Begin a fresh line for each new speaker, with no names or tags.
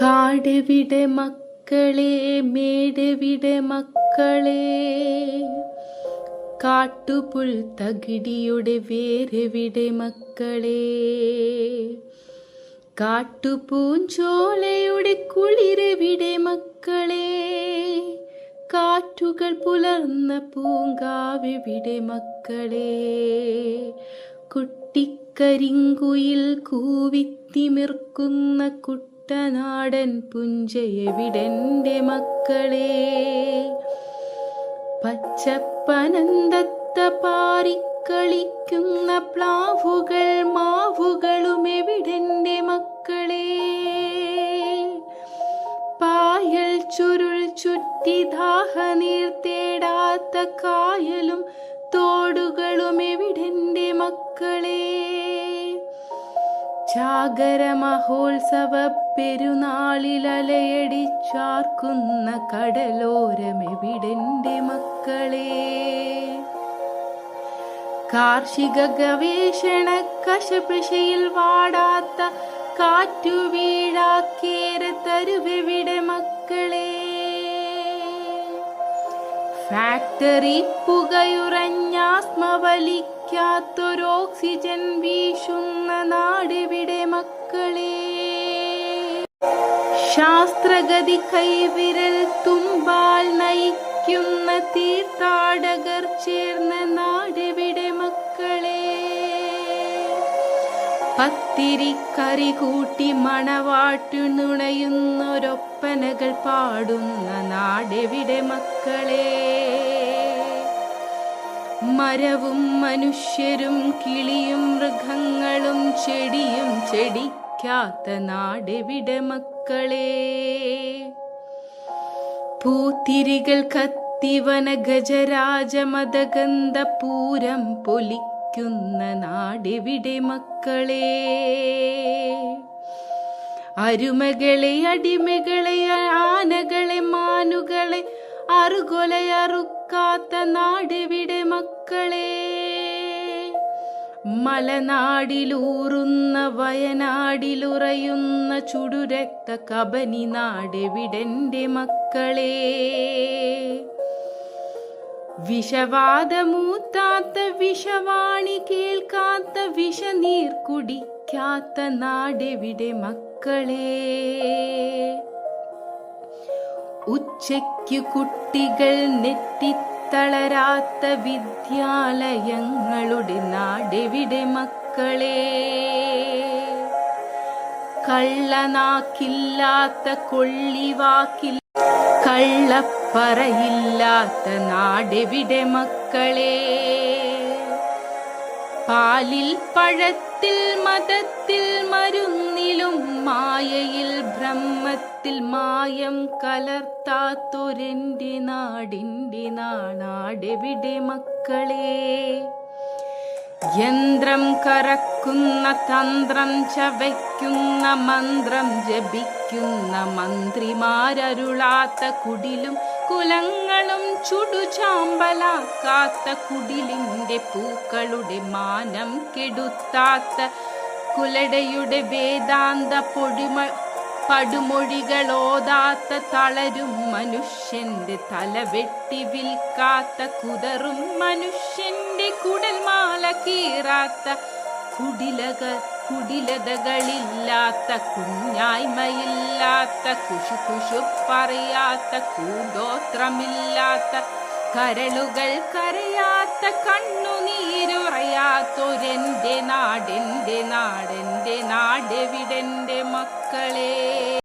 കാടെവിടെ മക്കളെ, മേടെവിടെ മക്കളെ, കാട്ടുപുൽ തകിടിയുടെ വേരെവിടെ മക്കളെ, കാട്ടുപൂഞ്ചോലയുടെ കുളിരെവിടെ മക്കളെ, കാറ്റുകൾ പുലർന്ന പൂങ്കാവെവിടെ മക്കളെ, കുട്ടിക്കരിങ്കുയിൽ കൂവിത്തിമിർക്കുന്ന കുട്ടനാടൻ പുഞ്ചയെവിടെൻ്റെ മക്കളെ, പച്ചപ്പനന്തത്ത പാറിക്കളിക്കുന്ന പ്ലാവുകൾ മാവുകളും എവിടെൻ്റെ മക്കളെ, പായൽ ചുരുൾ ചുറ്റി ദാഹനീർ തേടാത്ത കായലും തോടുകളും എവിടെൻ്റെ മക്കളെ, ജാഗര മഹോത്സവ പെരുന്നാളിൽ അലയടിച്ചാർക്കുന്ന കടലോരമെവിടെൻ്റെ മക്കളെ, കാർഷിക ഗവേഷണ കശപശയിൽ വാടാത്ത കാറ്റു വീഴാക്കേറെ തരുവെവിടെ മക്കളെ, ഫാക്ടറി പുകയുറഞ്ഞാസ്മ വലിക്കാത്തൊരോക്സിജൻ വീശുന്ന നാടെവിടെ മക്കളെ, ശാസ്ത്രഗതി കൈവിരൽ തുമ്പാൽ നയിക്കുന്ന തീർത്ഥാടകർ ചേർന്ന നാടെവിടെ മക്കളെ, പത്തിരിക്കറി കൂട്ടി മണവാട്ടു നുണയുന്നൊരൊപ്പനകൾ പാടുന്ന നാടെവിടെ മക്കളെ, മരവും മനുഷ്യരും കിളിയും മൃഗങ്ങളും ചെടിയും ചെടിക്കാത്ത നാടെവിടെ മക്കളെ, പൂത്തിരികൾ കത്തിവന ഗജരാജ മദഗന്ധ പൂരം പൊലിക്കുന്ന നാടെവിടെ മക്കളെ, അരുമകളെ അടിമകളെ ആനകളെ മാനുകളെ അറുകൊലയറുക്കാത്ത നാടെവിടെ മക്കളെ, മലനാടിലൂറുന്ന വയനാടിലുറയുന്ന ചുടുരക്ത കബനി നാടെവിടെൻ്റെ മക്കളെ, വിഷവാദമൂത്താത്ത വിഷവാണി കേൾക്കാത്ത വിഷനീർ കുടിക്കാത്ത നാടെവിടെ മക്കളെ, ഉച്ചയ്ക്കു കുട്ടികൾ നെറ്റിത്തളരാത്ത വിദ്യാലയങ്ങളുടെ നാടെവിടെ മക്കളെ, കള്ളനാക്കില്ലാത്ത കൊള്ളിവാക്കിൽ കള്ളപ്പറയില്ലാത്ത നാടെവിടെ മക്കളെ, പാലിൽ പഴത്തിൽ മതത്തിൽ മരുന്നിലും മായയിൽ ബ്രഹ്മത്തിൽ മായം കലർത്താത്തൊരെൻ്റെ നാടിൻ്റെ നാടെവിടെ മക്കളെ, യന്ത്രം കറക്കുന്ന തന്ത്രം ചവയ്ക്കുന്ന മന്ത്രം ജപിക്കുന്ന മന്ത്രിമാരരുളാത്ത കുടിലും കുലങ്ങളും ചുടുചാമ്പലാക്കാത്ത കുടിലിൻ്റെ പൂക്കളുടെ മാനം കെടുത്താത്ത കുലടയുടെ വേദാന്ത പടുമൊഴികളോതാത്ത തളരും മനുഷ്യന്റെ തല വെട്ടി വിൽക്കാത്ത കുതറും മനുഷ്യന്റെ കുടൽമാല കീറാത്ത കുടിലതകളില്ലാത്ത കുഞ്ഞായ്മയില്ലാത്ത കുശു പറയാത്ത കൂടോത്രമില്ലാത്ത കരളുകൾ കരയാത്ത കണ്ണുനീരുറയാത്തൊരെൻ്റെ നാടെൻ്റെ നാടെവിടെൻ്റെ മക്കളെ.